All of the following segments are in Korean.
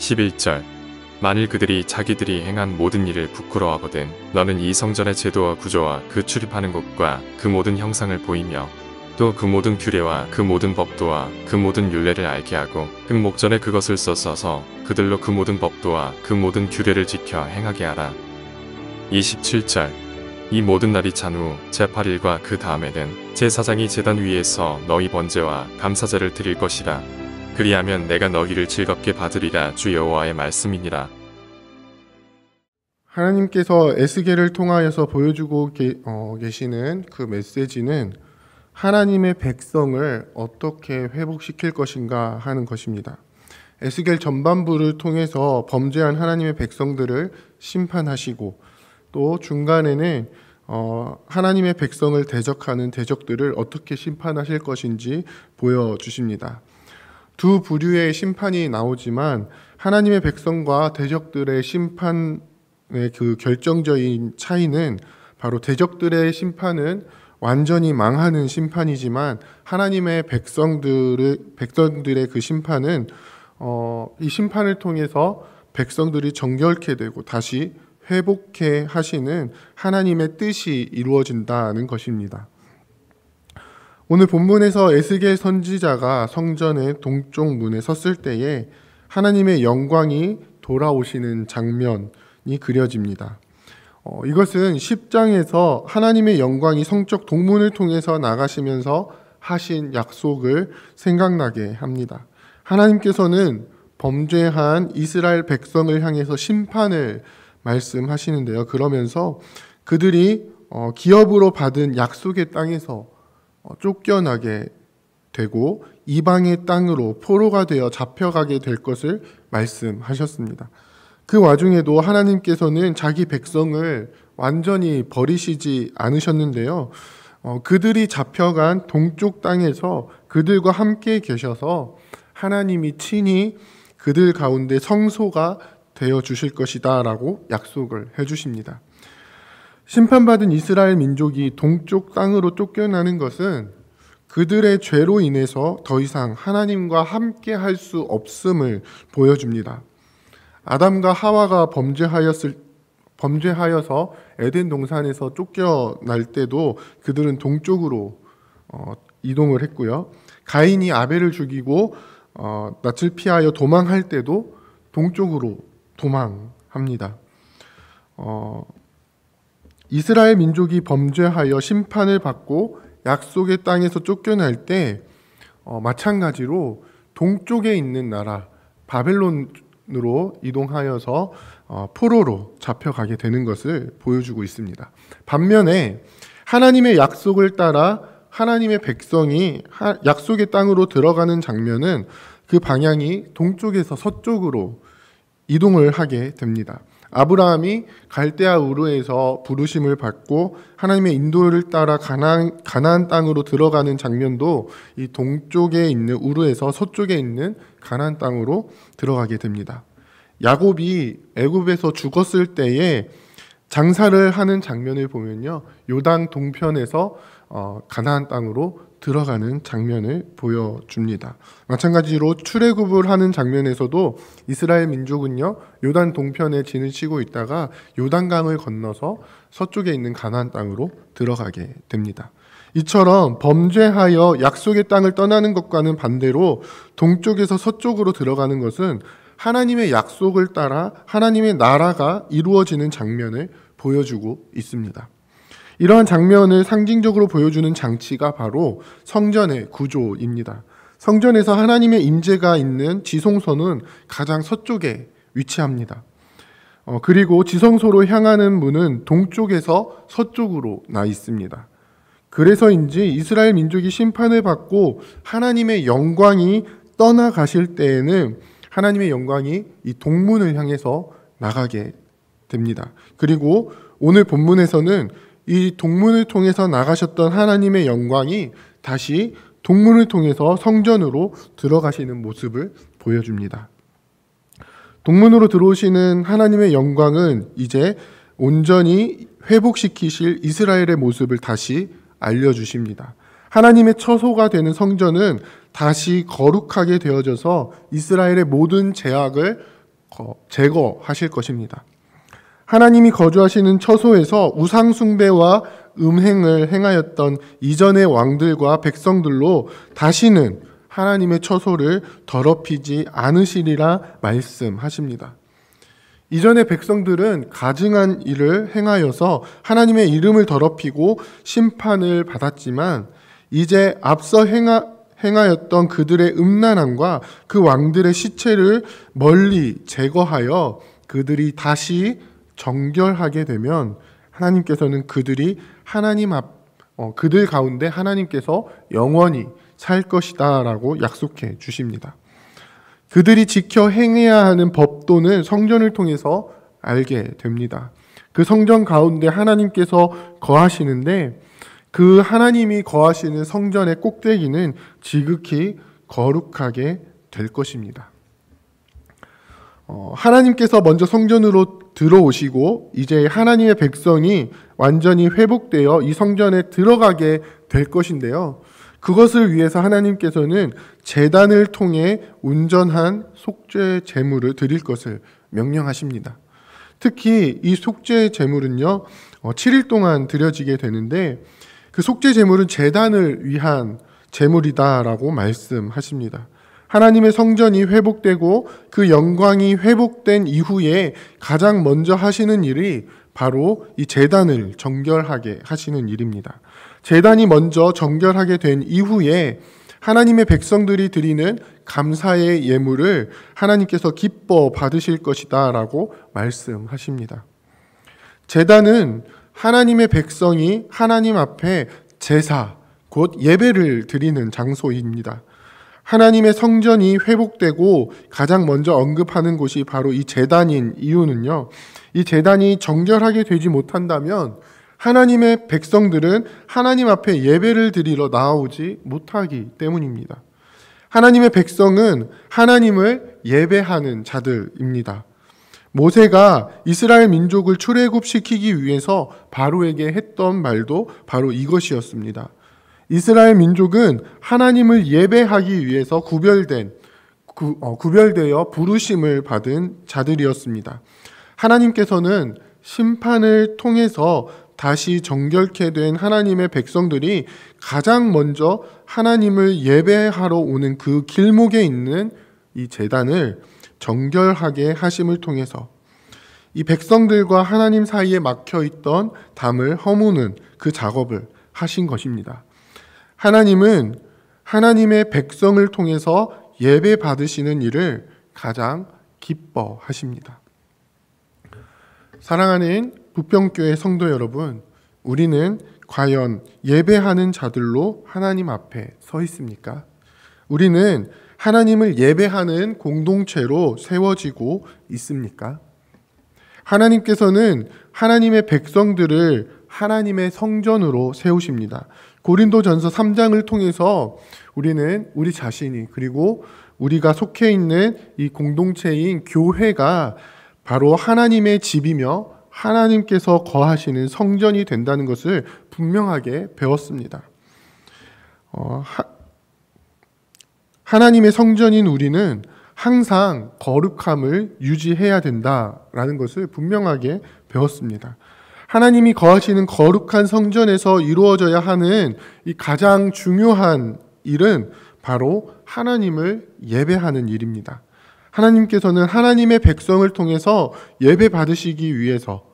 11절 만일 그들이 자기들이 행한 모든 일을 부끄러워하거든 너는 이 성전의 제도와 구조와 그 출입하는 곳과 그 모든 형상을 보이며 또 그 모든 규례와 그 모든 법도와 그 모든 율례를 알게 하고 그 목전에 그것을 써서 그들로 그 모든 법도와 그 모든 규례를 지켜 행하게 하라. 27절 이 모든 날이 찬 후 제8일과 그 다음에는 제사장이 제단 위에서 너희 번제와 감사제를 드릴 것이라. 그리하면 내가 너희를 즐겁게 받으리라. 주 여호와의 말씀이니라. 하나님께서 에스겔을 통하여서 보여주고 계시는 그 메시지는 하나님의 백성을 어떻게 회복시킬 것인가 하는 것입니다. 에스겔 전반부를 통해서 범죄한 하나님의 백성들을 심판하시고 또 중간에는 하나님의 백성을 대적하는 대적들을 어떻게 심판하실 것인지 보여주십니다. 두 부류의 심판이 나오지만 하나님의 백성과 대적들의 심판의 그 결정적인 차이는 바로 대적들의 심판은 완전히 망하는 심판이지만 하나님의 백성들의 그 심판은 이 심판을 통해서 백성들이 정결케 되고 다시 회복해 하시는 하나님의 뜻이 이루어진다는 것입니다. 오늘 본문에서 에스겔 선지자가 성전의 동쪽 문에 섰을 때에 하나님의 영광이 돌아오시는 장면이 그려집니다. 이것은 10장에서 하나님의 영광이 성적 동문을 통해서 나가시면서 하신 약속을 생각나게 합니다. 하나님께서는 범죄한 이스라엘 백성을 향해서 심판을 말씀하시는데요. 그러면서 그들이 기업으로 받은 약속의 땅에서 쫓겨나게 되고 이방의 땅으로 포로가 되어 잡혀가게 될 것을 말씀하셨습니다. 그 와중에도 하나님께서는 자기 백성을 완전히 버리시지 않으셨는데요. 그들이 잡혀간 동쪽 땅에서 그들과 함께 계셔서 하나님이 친히 그들 가운데 성소가 되어 주실 것이다 라고 약속을 해주십니다. 심판받은 이스라엘 민족이 동쪽 땅으로 쫓겨나는 것은 그들의 죄로 인해서 더 이상 하나님과 함께 할 수 없음을 보여줍니다. 아담과 하와가 범죄하여서 에덴 동산에서 쫓겨날 때도 그들은 동쪽으로 이동을 했고요. 가인이 아벨을 죽이고 낯을 피하여 도망할 때도 동쪽으로 도망합니다. 이스라엘 민족이 범죄하여 심판을 받고 약속의 땅에서 쫓겨날 때 마찬가지로 동쪽에 있는 나라 바벨론으로 이동하여서 포로로 잡혀가게 되는 것을 보여주고 있습니다. 반면에 하나님의 약속을 따라 하나님의 백성이 약속의 땅으로 들어가는 장면은 그 방향이 동쪽에서 서쪽으로 이동을 하게 됩니다. 아브라함이 갈대아 우르에서 부르심을 받고 하나님의 인도를 따라 가나안 땅으로 들어가는 장면도 이 동쪽에 있는 우르에서 서쪽에 있는 가나안 땅으로 들어가게 됩니다. 야곱이 애굽에서 죽었을 때에 장사를 하는 장면을 보면요, 요단 동편에서 가나안 땅으로 들어가는 장면을 보여줍니다. 마찬가지로 출애굽을 하는 장면에서도 이스라엘 민족은요, 요단 동편에 진을 치고 있다가 요단강을 건너서 서쪽에 있는 가나안 땅으로 들어가게 됩니다. 이처럼 범죄하여 약속의 땅을 떠나는 것과는 반대로 동쪽에서 서쪽으로 들어가는 것은 하나님의 약속을 따라 하나님의 나라가 이루어지는 장면을 보여주고 있습니다. 이러한 장면을 상징적으로 보여주는 장치가 바로 성전의 구조입니다. 성전에서 하나님의 임재가 있는 지성소는 가장 서쪽에 위치합니다. 그리고 지성소로 향하는 문은 동쪽에서 서쪽으로 나 있습니다. 그래서인지 이스라엘 민족이 심판을 받고 하나님의 영광이 떠나가실 때에는 하나님의 영광이 이 동문을 향해서 나가게 됩니다. 그리고 오늘 본문에서는 이 동문을 통해서 나가셨던 하나님의 영광이 다시 동문을 통해서 성전으로 들어가시는 모습을 보여줍니다. 동문으로 들어오시는 하나님의 영광은 이제 온전히 회복시키실 이스라엘의 모습을 다시 알려주십니다. 하나님의 처소가 되는 성전은 다시 거룩하게 되어져서 이스라엘의 모든 죄악을 제거하실 것입니다. 하나님이 거주하시는 처소에서 우상 숭배와 음행을 행하였던 이전의 왕들과 백성들로 다시는 하나님의 처소를 더럽히지 않으시리라 말씀하십니다. 이전의 백성들은 가증한 일을 행하여서 하나님의 이름을 더럽히고 심판을 받았지만 이제 앞서 행하였던 그들의 음란함과 그 왕들의 시체를 멀리 제거하여 그들이 다시 정결하게 되면 하나님께서는 그들 가운데 하나님께서 영원히 살 것이다라고 약속해 주십니다. 그들이 지켜 행해야 하는 법도는 성전을 통해서 알게 됩니다. 그 성전 가운데 하나님께서 거하시는데 그 하나님이 거하시는 성전의 꼭대기는 지극히 거룩하게 될 것입니다. 하나님께서 먼저 성전으로 들어오시고 이제 하나님의 백성이 완전히 회복되어 이 성전에 들어가게 될 것인데요. 그것을 위해서 하나님께서는 제단을 통해 온전한 속죄 제물을 드릴 것을 명령하십니다. 특히 이 속죄 제물은요, 7일 동안 드려지게 되는데 그 속죄 제물은 제단을 위한 제물이다라고 말씀하십니다. 하나님의 성전이 회복되고 그 영광이 회복된 이후에 가장 먼저 하시는 일이 바로 이 제단을 정결하게 하시는 일입니다. 제단이 먼저 정결하게 된 이후에 하나님의 백성들이 드리는 감사의 예물을 하나님께서 기뻐 받으실 것이다 라고 말씀하십니다. 제단은 하나님의 백성이 하나님 앞에 제사, 곧 예배를 드리는 장소입니다. 하나님의 성전이 회복되고 가장 먼저 언급하는 곳이 바로 이 제단인 이유는요, 이 제단이 정결하게 되지 못한다면 하나님의 백성들은 하나님 앞에 예배를 드리러 나오지 못하기 때문입니다. 하나님의 백성은 하나님을 예배하는 자들입니다. 모세가 이스라엘 민족을 출애굽시키기 위해서 바로에게 했던 말도 바로 이것이었습니다. 이스라엘 민족은 하나님을 예배하기 위해서 구별되어 부르심을 받은 자들이었습니다. 하나님께서는 심판을 통해서 다시 정결케 된 하나님의 백성들이 가장 먼저 하나님을 예배하러 오는 그 길목에 있는 이 제단을 정결하게 하심을 통해서 이 백성들과 하나님 사이에 막혀있던 담을 허무는 그 작업을 하신 것입니다. 하나님은 하나님의 백성을 통해서 예배 받으시는 일을 가장 기뻐하십니다. 사랑하는 부평교회 성도 여러분, 우리는 과연 예배하는 자들로 하나님 앞에 서 있습니까? 우리는 하나님을 예배하는 공동체로 세워지고 있습니까? 하나님께서는 하나님의 백성들을 하나님의 성전으로 세우십니다. 고린도전서 3장을 통해서 우리는 우리 자신이, 그리고 우리가 속해 있는 이 공동체인 교회가 바로 하나님의 집이며 하나님께서 거하시는 성전이 된다는 것을 분명하게 배웠습니다. 하나님의 성전인 우리는 항상 거룩함을 유지해야 된다라는 것을 분명하게 배웠습니다. 하나님이 거하시는 거룩한 성전에서 이루어져야 하는 이 가장 중요한 일은 바로 하나님을 예배하는 일입니다. 하나님께서는 하나님의 백성을 통해서 예배 받으시기 위해서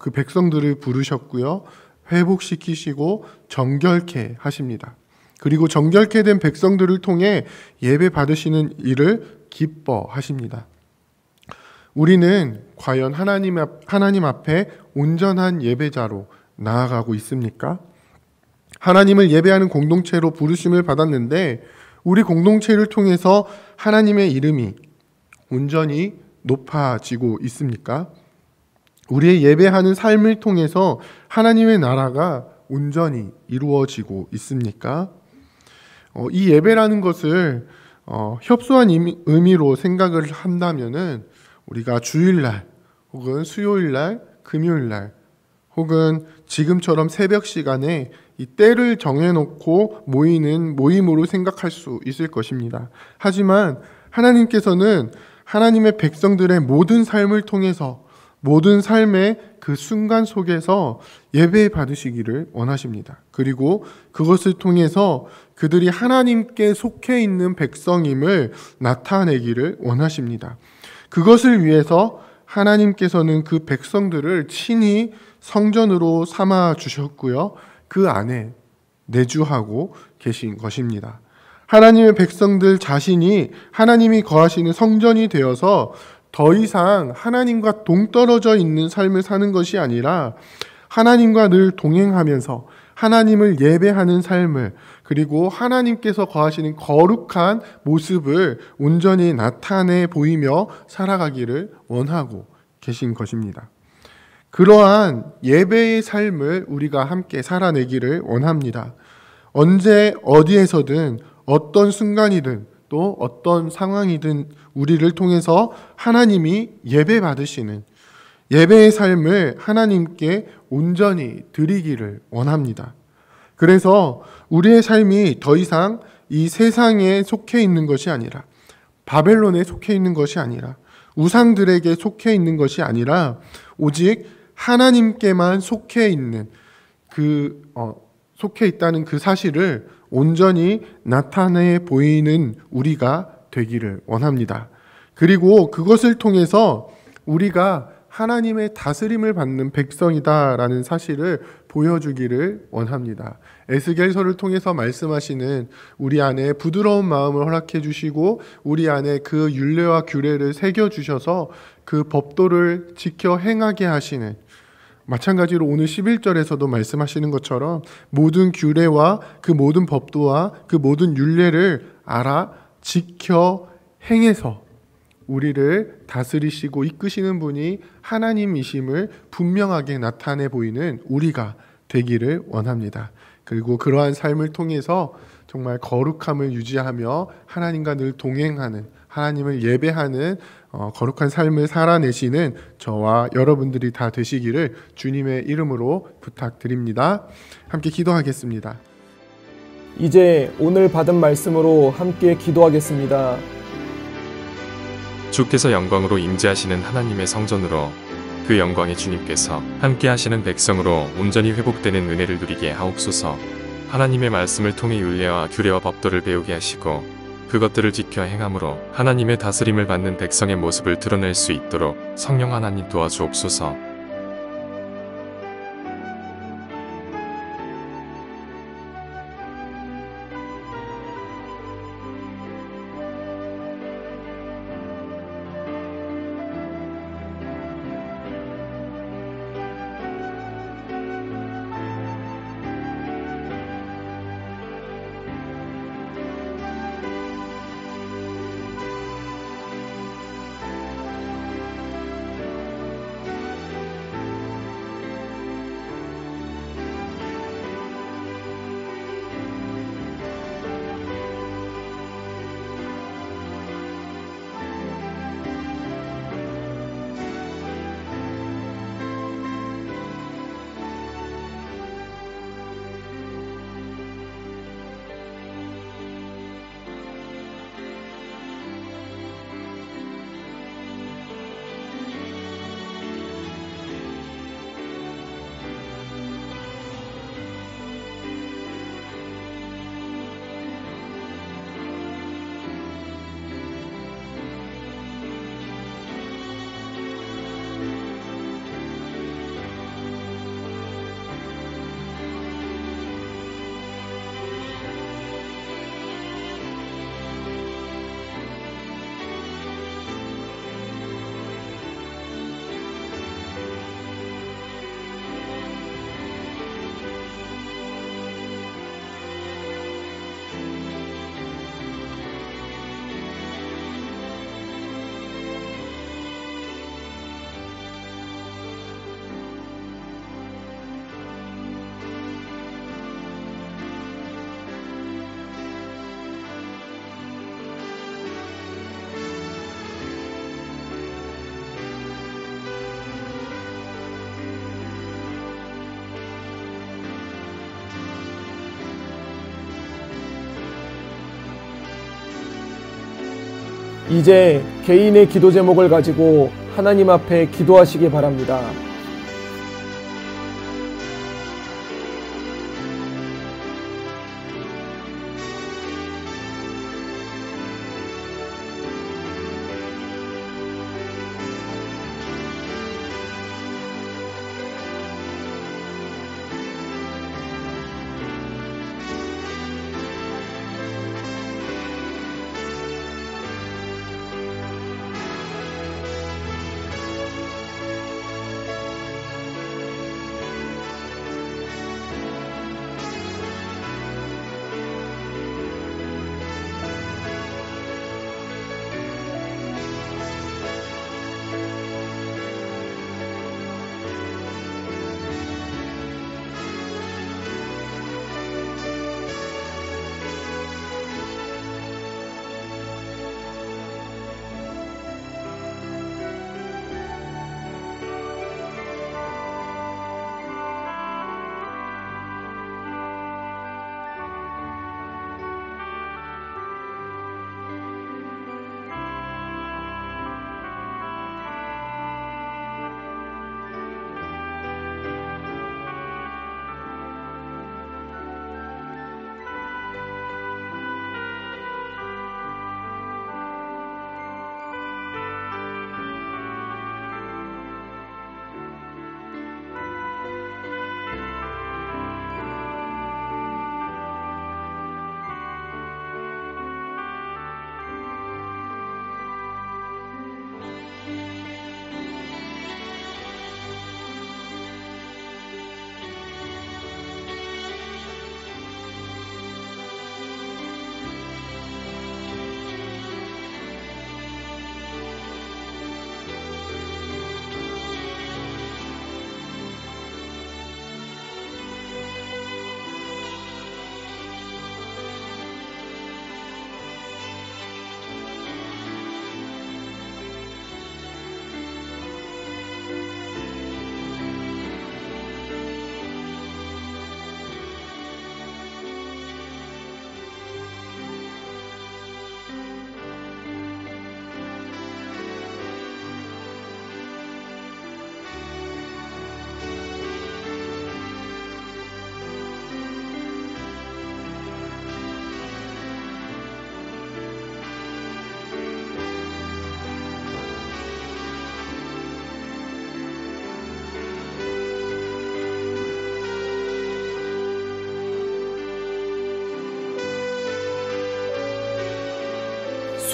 그 백성들을 부르셨고요, 회복시키시고 정결케 하십니다. 그리고 정결케 된 백성들을 통해 예배 받으시는 일을 기뻐하십니다. 우리는 과연 하나님 앞에 온전한 예배자로 나아가고 있습니까? 하나님을 예배하는 공동체로 부르심을 받았는데 우리 공동체를 통해서 하나님의 이름이 온전히 높아지고 있습니까? 우리의 예배하는 삶을 통해서 하나님의 나라가 온전히 이루어지고 있습니까? 이 예배라는 것을 협소한 의미로 생각을 한다면은 우리가 주일날 혹은 수요일날, 금요일날 혹은 지금처럼 새벽 시간에 이 때를 정해놓고 모이는 모임으로 생각할 수 있을 것입니다. 하지만 하나님께서는 하나님의 백성들의 모든 삶을 통해서 모든 삶의 그 순간 속에서 예배 받으시기를 원하십니다. 그리고 그것을 통해서 그들이 하나님께 속해 있는 백성임을 나타내기를 원하십니다. 그것을 위해서 하나님께서는 그 백성들을 친히 성전으로 삼아 주셨고요. 그 안에 내주하고 계신 것입니다. 하나님의 백성들 자신이 하나님이 거하시는 성전이 되어서 더 이상 하나님과 동떨어져 있는 삶을 사는 것이 아니라 하나님과 늘 동행하면서 하나님을 예배하는 삶을, 그리고 하나님께서 거하시는 거룩한 모습을 온전히 나타내 보이며 살아가기를 원하고 계신 것입니다. 그러한 예배의 삶을 우리가 함께 살아내기를 원합니다. 언제 어디에서든 어떤 순간이든 또 어떤 상황이든 우리를 통해서 하나님이 예배 받으시는 예배의 삶을 하나님께 온전히 드리기를 원합니다. 그래서 우리의 삶이 더 이상 이 세상에 속해 있는 것이 아니라, 바벨론에 속해 있는 것이 아니라, 우상들에게 속해 있는 것이 아니라 오직 하나님께만 속해 있는 속해 있다는 그 사실을 온전히 나타내 보이는 우리가 되기를 원합니다. 그리고 그것을 통해서 우리가 하나님의 다스림을 받는 백성이다라는 사실을 보여주기를 원합니다. 에스겔서를 통해서 말씀하시는 우리 안에 부드러운 마음을 허락해 주시고 우리 안에 그 율례와 규례를 새겨 주셔서 그 법도를 지켜 행하게 하시는, 마찬가지로 오늘 11절에서도 말씀하시는 것처럼 모든 규례와 그 모든 법도와 그 모든 율례를 알아 지켜 행해서 우리를 다스리시고 이끄시는 분이 하나님이심을 분명하게 나타내 보이는 우리가 되기를 원합니다. 그리고 그러한 삶을 통해서 정말 거룩함을 유지하며 하나님과 늘 동행하는, 하나님을 예배하는 거룩한 삶을 살아내시는 저와 여러분들이 다 되시기를 주님의 이름으로 부탁드립니다. 함께 기도하겠습니다. 이제 오늘 받은 말씀으로 함께 기도하겠습니다. 주께서 영광으로 임재하시는 하나님의 성전으로 그 영광의 주님께서 함께 하시는 백성으로 온전히 회복되는 은혜를 누리게 하옵소서. 하나님의 말씀을 통해 율례와 규례와 법도를 배우게 하시고 그것들을 지켜 행함으로 하나님의 다스림을 받는 백성의 모습을 드러낼 수 있도록 성령 하나님 도와주옵소서. 이제 개인의 기도 제목을 가지고 하나님 앞에 기도하시기 바랍니다.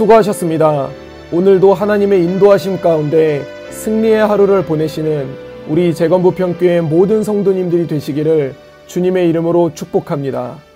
수고하셨습니다. 오늘도 하나님의 인도하심 가운데 승리의 하루를 보내시는 우리 재건부평교회 모든 성도님들이 되시기를 주님의 이름으로 축복합니다.